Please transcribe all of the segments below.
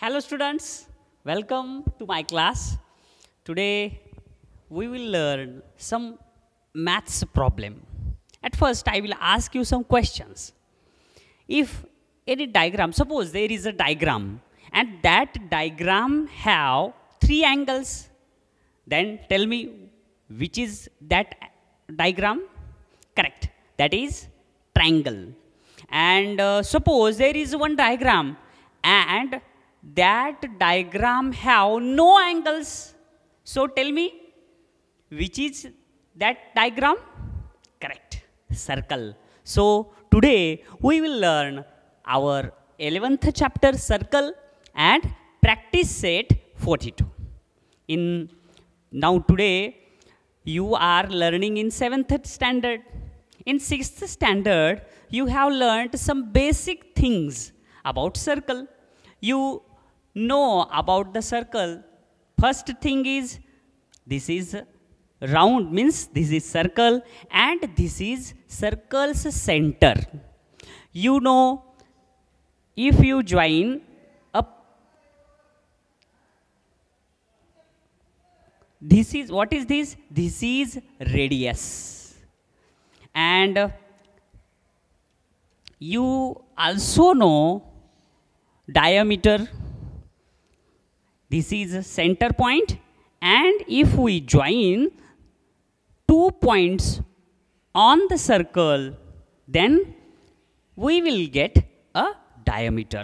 Hello students, welcome to my class. Today we will learn some maths problem. At first I will ask you some questions. If any diagram, suppose there is a diagram and that diagram have three angles, then tell me which is that diagram? Correct, that is triangle. And suppose there is one diagram and that diagram have no angles. So tell me which is that diagram? Correct, circle. So today we will learn our 11th chapter circle and practice set 42. Now today you are learning in 7th standard. In 6th standard you have learned some basic things about circle. You know about the circle. First thing is, this is round, means this is circle and this is circle's center. You know, if you join up, this is, what is this? This is radius. And you also know diameter. This is a center point, and if we join 2 points on the circle, then we will get a diameter.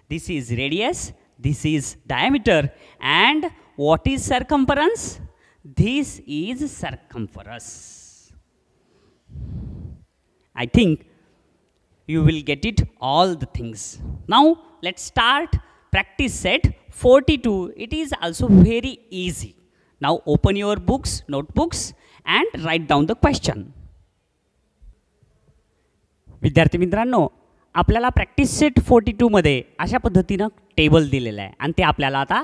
This is radius, this is diameter, and what is circumference? This is circumference. I think you will get it all the things. Now let's start practice set 42. It is also very easy. Now open your books, notebooks and write down the question. विद्यार्थी मित्रांनो, आपल्याला practice set 42 मध्ये अशा पद्धतीनं table दिलेला आहे आणि ते आपल्याला आता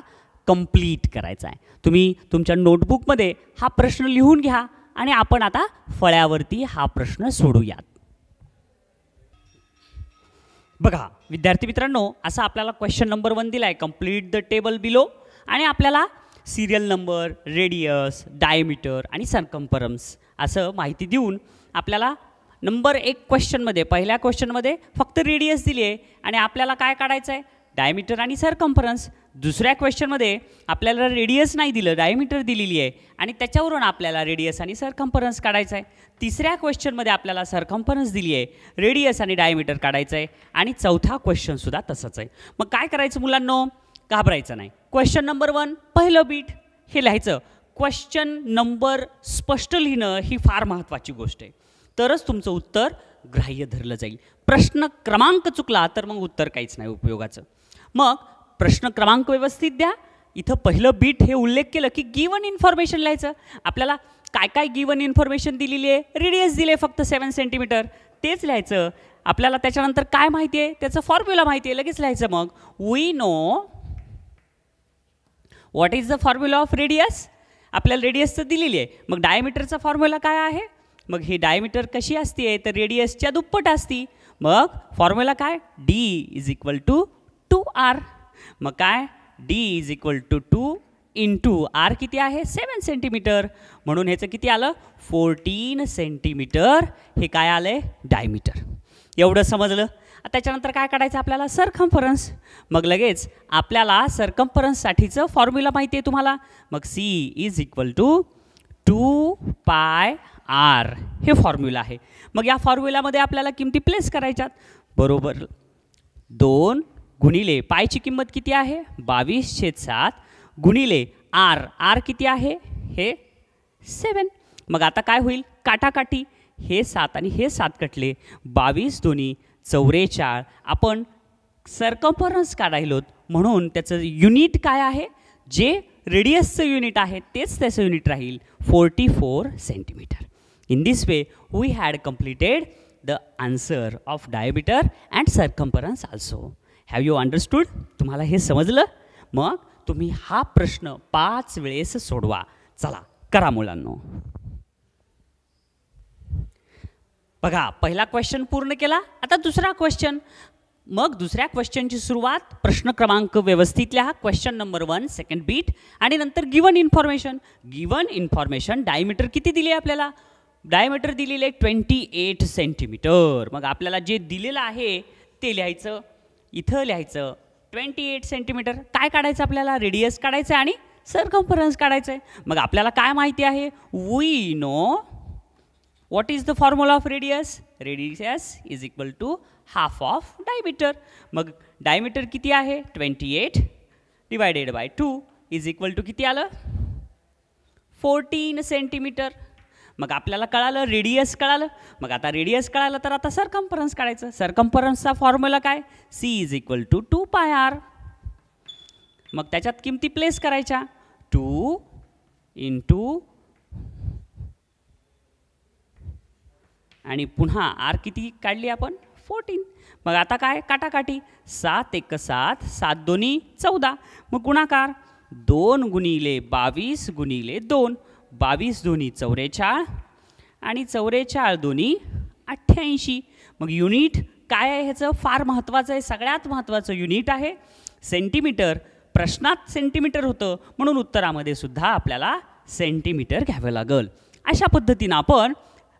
कंप्लीट करायचं आहे. तुम्ही तुमच्या नोटबुकमध्ये हा प्रश्न लिहून घ्या आणि आपण आता फळ्यावरती हा प्रश्न सोडूयात. बघा विद्यार्थी मित्रांनो, असा आपल्याला क्वेश्चन नंबर 1 दिला आहे, कंप्लीट द टेबल बिलो, आणि आपल्याला सिरियल नंबर, रेडियस, डायमीटर आणि सर्कम्फरन्स असं माहिती देऊन आपल्याला नंबर 1 क्वेश्चनमध्ये, पहिल्या क्वेश्चनमध्ये फक्त रेडियस दिली आहे आणि आपल्याला काय काढायचं आहे? डायमीटर आणि सर्कम्फरन्स. दुसऱ्या क्वेश्चनमध्ये आपल्याला रेडियस नाही दिलं, डायमीटर दिलेली आहे आणि त्याच्यावरून आपल्याला रेडियस आणि सर्कम्फरन्स काढायचं आहे. तिसऱ्या क्वेश्चनमध्ये आपल्याला सर्कम्फरन्स दिली आहे, रेडियस आणि डायमीटर काढायचं आहे आणि चौथा क्वेश्चनसुद्धा तसंच आहे. मग काय करायचं मुलांनो? घाबरायचं नाही. क्वेश्चन नंबर 1 पहिलं बीट हे लिहायचं. क्वेश्चन नंबर स्पष्ट लिहिणं ही फार महत्त्वाची गोष्ट आहे, तरच तुमचं उत्तर ग्राह्य धरलं जाईल. प्रश्न क्रमांक चुकला तर मग उत्तर काहीच नाही उपयोगाचं. मग प्रश्न क्रमांक व्यवस्थित द्या. इथं पहिलं बीट हे उल्लेख केलं की गिवन इन्फॉर्मेशन लिहायचं. आपल्याला काय काय गिवन इन्फॉर्मेशन दिलेली आहे? रेडियस दिले फक्त 7 सेंटीमीटर, तेच लिहायचं. आपल्याला त्याच्यानंतर काय माहिती आहे? त्याचं फॉर्म्युला माहिती आहे, लगेच लिहायचं. मग we know what is the formula of radius. आपल्याला रेडियसचं दिलेली आहे. मग डायमीटरचा फॉर्म्युला काय आहे? मग ही डायमीटर कशी असते? तर रेडियसच्या दुप्पट असती. मग फॉर्म्युला काय? D is equal to 2r. मग काय? D is equal to 2 into R किती आहे? 7 सेंटीमीटर. म्हणून ह्याचं किती आलं? 14 सेंटीमीटर हे काय आलंय? डायमीटर. एवढं समजलं. त्याच्यानंतर काय काढायचं आपल्याला? सर्कम्फरन्स. मग लगेच आपल्याला सर्कम्फरन्ससाठीचं फॉर्म्युला माहिती आहे तुम्हाला. मग C is equal to 2πr हे फॉर्म्युला आहे. मग या फॉर्म्युलामध्ये आपल्याला किमती प्लेस करायच्यात. बरोबर 2 गुणिले पायची किंमत किती आहे? 22/7 गुणिले आर. आर किती आहे? हे 7. मग आता काय होईल? काटाकाटी. हे 7 आणि हे 7 कटले. 22 दोन्ही 44. आपण सर्कम्फरन्स काढायलोत म्हणून त्याचं युनिट काय आहे? जे रेडियसचं युनिट आहे तेच त्याचं युनिट राहील, 44 centimetre. In this way we had completed the answer of diameter and circumference also. Have you understood? तुम्हाला हे समजलं? मग तुम्ही हा प्रश्न 5 वेळेस सोडवा. चला करा मुलांनो. बघा पहिला क्वेश्चन पूर्ण केला. आता दुसरा क्वेश्चन. मग दुसऱ्या क्वेश्चनची सुरुवात प्रश्न क्रमांक व्यवस्थित लिहा. क्वेश्चन नंबर 1 सेकंड बीट आणि नंतर गिवन इन्फॉर्मेशन डायमीटर किती दिली आपल्याला. डायमीटर दिलेले 28 सेंटीमीटर. मग आपल्याला जे दिलेलं आहे ते लिहायचं. इथं लिहायचं 28 सेंटीमीटर. काय काढायचं आपल्याला, रेडियस काढायचं आणि सर्कम्फरन्स काढायचं आहे. मग आपल्याला काय माहिती आहे, we know what is the formula of radius. Radius is equal to half of diameter. मग डायमीटर किती आहे 28 divided by 2 is equal to किती आलं 14 सेंटीमीटर. मग आपल्याला कळालं रेडियस कळालं. मग आता रेडियस कळालं तर आता सर्कम्फरन्स काढायचं. सर्कम्फरन्सचा फॉर्म्युला काय, C is equal to 2 pi R. मग त्याच्यात किमती प्लेस करायच्या. 2 इंटू आणि पुन्हा आर किती काढली आपण 14. मग आता काय काटाकाटी 7 1 7 7 2 14. मग गुणाकार 2 गुणिले 22 गुणिले 2. 22 2 44 आणि 44 2 88. मग युनिट काय आहे ह्याचं फार महत्त्वाचं आहे. सगळ्यात महत्त्वाचं युनिट आहे सेंटीमीटर. प्रश्नात सेंटीमीटर होतं म्हणून उत्तरामध्ये सुद्धा आपल्याला सेंटीमीटर घ्यावं लागेल. अशा पद्धतीनं आपण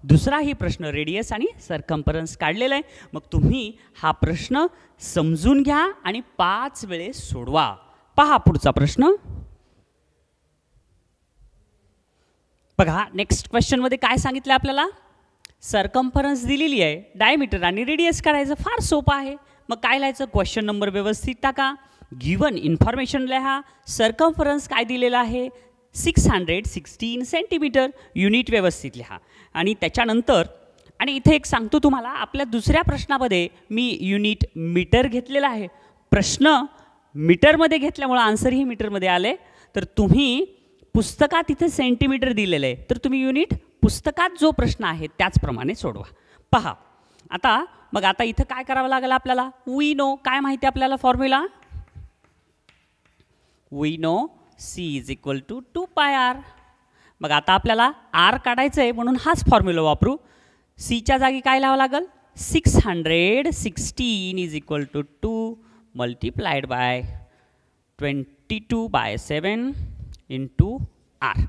दुसराही प्रश्न रेडियस आणि सर्कम्फरन्स काढलेला आहे. मग तुम्ही हा प्रश्न समजून घ्या आणि 5 वेळेस सोडवा. पहा पुढचा प्रश्न बघा. नेक्स्ट क्वेश्चनमध्ये काय सांगितलं आपल्याला, सर्कम्फरन्स दिलेली आहे, डायमीटर आणि रेडियस काढायचं. फार सोपं आहे. मग काय लिहायचं, क्वेश्चन नंबर व्यवस्थित टाका. गिवन इन्फॉर्मेशन लिहा. सर्कम्फरन्स काय दिलेलं आहे 616 सेंटीमीटर. युनिट व्यवस्थित लिहा. आणि त्याच्यानंतर आणि इथे एक सांगतो तुम्हाला, आपल्या दुसऱ्या प्रश्नामध्ये मी युनिट मीटर घेतलेला आहे. प्रश्न मीटरमध्ये घेतल्यामुळं आन्सरही मीटरमध्ये आले. तर तुम्ही पुस्तकात इथे सेंटीमीटर दिलेलं आहे तर तुम्ही युनिट पुस्तकात जो प्रश्न आहे त्याचप्रमाणे सोडवा. पहा आता मग आता इथं काय करावं लागेल आपल्याला, वी नो काय माहिती आपल्याला formula, we know C is equal to 2 pi R. मग आता आपल्याला आर काढायचं आहे म्हणून हाच फॉर्म्युला वापरू. सीच्या जागी काय लावावं लागेल 616 is equal to 2 multiplied by 22/7 into R.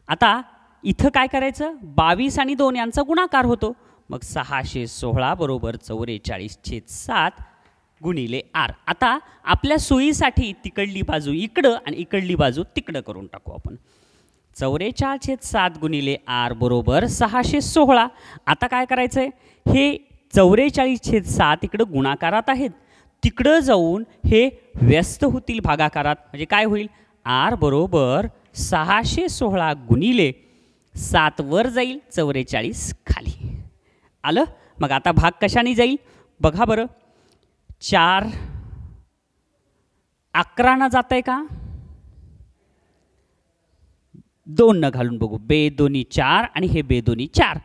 आता इथं काय करायचं 22 आणि 2 यांचा गुणाकार होतो. मग 616 बरोबर 44/7 गुणिले आर. आता आपल्या सोयीसाठी तिकडली बाजू इकडं आणि इकडली बाजू तिकडं करून टाकू आपण. 44/7 गुणिले आर बरोबर 616. आता काय करायचं आहे, हे 44/7 इकडं गुणाकारात आहेत, तिकडं जाऊन हे व्यस्त होतील भागाकारात. म्हणजे काय होईल, आर बरोबर 616 गुणिले 7 वर जाईल 44 खाली आलं. मग आता भाग कशाने जाईल बघा बरं, 4 11 न जात आहे का, 2 न घालून बघू. बे दोन्ही 4 आणि हे बे दोन्ही 4.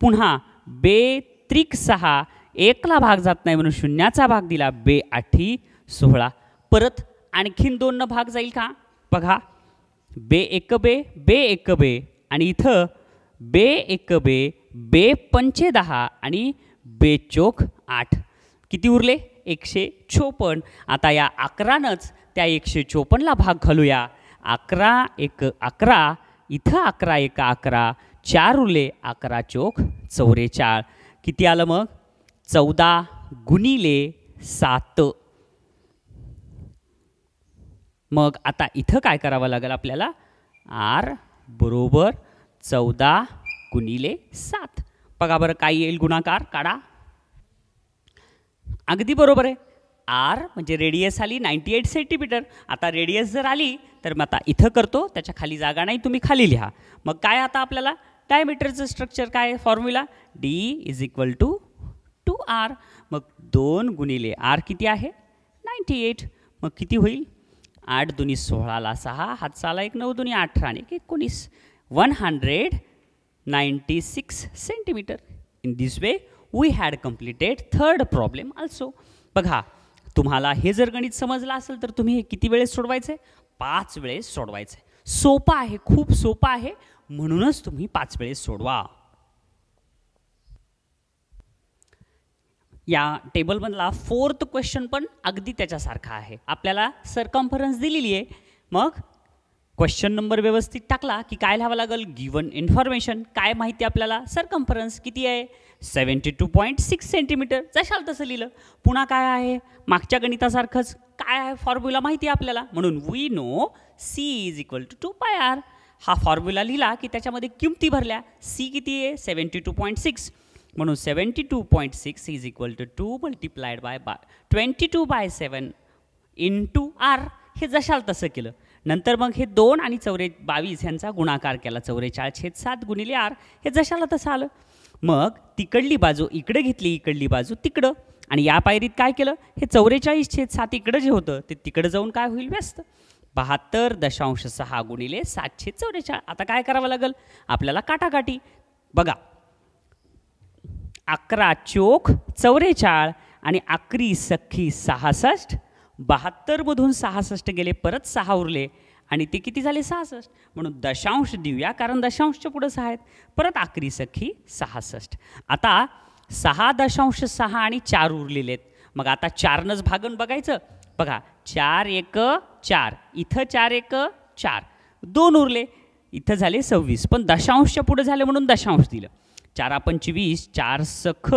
पुन्हा बे त्रिक 6 1 ला भाग जात नाही म्हणून शून्याचा भाग दिला. बे 8 16. परत आणखीन 2 न भाग जाईल का बघा, बे 1 बे बे 1 बे आणि इथं बे 1 बे बे 5 10 आणि बे चोक 8. किती उरले 154. आता या 11नंच त्या 154ला भाग घालूया. 11 1 11 इथं 11 1 11 4 उरले 11 चोक 44. किती आलं मग 14 गुणिले 7. मग आता इथं काय करावं लागेल आपल्याला, आर बरोबर 14 गुणिले 7. बघा बरं काय येईल, गुणाकार काढा. अगदी बरोबर आहे. आर म्हणजे रेडियस आली 98 सेंटीमीटर. आता रेडियस जर आली तर मग आता इथं करतो, त्याच्या खाली जागा नाही, तुम्ही खाली लिहा. मग काय आता आपल्याला डायमीटरचं स्ट्रक्चर काय formula, D is equal to 2r. मग 2 गुणिले आर किती आहे 98. मग किती होईल 8 दुनी 16ला 6 हातचाला 1 9 दुनी 18 आणि 19 196 centimetre. In this way we had completed third problem also. बघा तुम्हाला हे जर गणित समजलं असेल तर तुम्ही हे किती वेळेस सोडवायचे, 5 वेळेस सोडवायचे. सोपं आहे, खूप सोपं आहे, म्हणूनच तुम्ही 5 वेळेस सोडवा. या टेबलमधला 4th क्वेश्चन पण अगदी त्याच्यासारखा आहे. आपल्याला सरकम्फरन्स दिलेली आहे. मग क्वेश्चन नंबर व्यवस्थित टाकला की काय लिहावं लागेल, गिवन इन्फॉर्मेशन. काय माहिती आपल्याला, सरकम्फरन्स किती आहे, 72.6 सेंटीमीटर. जशाल तसं लिहिलं. पुन्हा काय आहे, मागच्या गणितासारखंच काय आहे, फॉर्म्युला माहिती आहे आपल्याला, म्हणून we know C is equal to 2πr. हा फॉर्म्युला लिहिला की त्याच्यामध्ये किमती भरल्या. सी किती आहे, 72.6, म्हणून 72.6 is equal to 2 multiplied by 22/7 into R. हे जशाल तसं केलं. नंतर मग हे 2 आणि 22 ह्यांचा गुणाकार केला, 44/7 गुणिले आर. हे जशाला तसं आलं. मग तिकडली बाजू इकडे घेतली, इकडली बाजू तिकडं, आणि या पायरीत काय केलं, हे 44/7 इकडं जे होतं ते तिकडं जाऊन काय होईल, व्यस्त. 72.6 गुणिले 7/44. आता काय करावं लागेल आपल्याला, काटाकाटी. बघा, 11 चोक 44 आणि 11 सख्खी 66. 72 मधून 66 गेले, परत 6 उरले आणि ते किती झाले, 66. म्हणून दशांश देऊया, कारण दशांशच्या पुढे 6 आहेत. परत 11 सख्खी 66. आता 6.6 आणि 4 उरलेले आहेत. मग आता 4नंच भागन बघायचं. बघा, 4 1 4, इथं 4 1 4, 2 उरले, इथं झाले 26, पण दशांशच्या पुढे झाले म्हणून दशांश दिलं. 4 25, 4 सख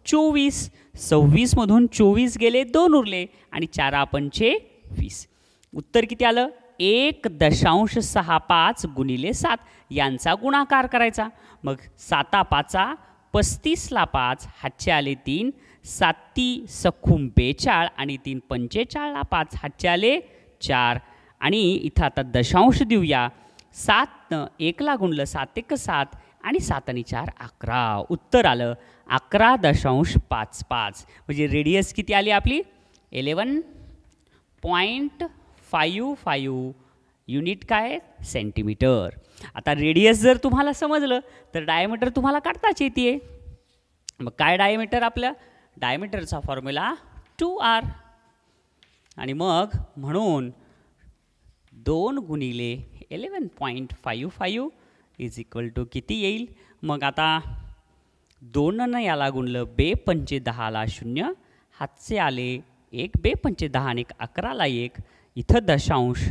24, 26 मधून 24 गेले, 2 उरले आणि 4 पंचे 20. उत्तर किती आलं, 1.65 गुणिले 7. यांचा गुणाकार करायचा. मग 7 5 35 ला 5, हातचे आले 3, 7 सखूम 42 आणि 3 45 ला 5, हातचे आले 4. आणि इथं आता दशांश देऊया. 7 1 ला गुणलं, 7 1 7 आणि 7 आणि 4 11. उत्तर आलं 11.55. म्हणजे रेडियस किती आली आपली, 11.55 युनिट काय, सेंटीमीटर. आता रेडियस जर तुम्हाला समजलं तर डायमीटर तुम्हाला काढताच येते. मग काय डायमीटर, आपल्या डायमीटरचा फॉर्म्युला 2r. आणि मग म्हणून 2 गुणिले 11.55 इज इक्वल टू किती येईल. मग आता 2 याला गुणलं, 2 पंचे 10 ला 0, हातचे आले 1, 2 पंचे 10 आणि 11 ला 1, इथं दशांश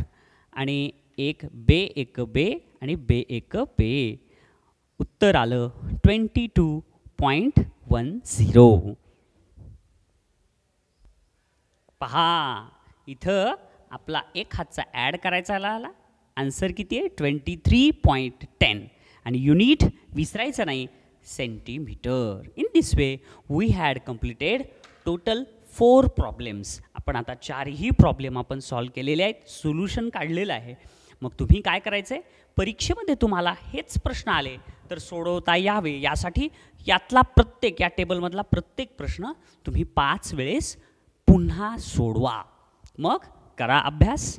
आणि 1 2 1 2 आणि 2 1 2. उत्तर आलं 22.10. पहा, इथं आपला एक हातचा ॲड करायचा आला. आन्सर किती आहे, 23.10. आणि युनिट विसरायचं नाही, centimetre. In this way we had completed total 4 problems. आपण आता 4ही प्रॉब्लेम आपण सॉल्व केलेले आहेत, सोल्युशन काढलेलं आहे. मग तुम्ही काय करायचं आहे, परीक्षेमध्ये तुम्हाला हेच प्रश्न आले तर सोडवता यावे यासाठी यातला प्रत्येक, या टेबलमधला प्रत्येक प्रश्न तुम्ही 5 वेळेस पुन्हा सोडवा. मग करा अभ्यास.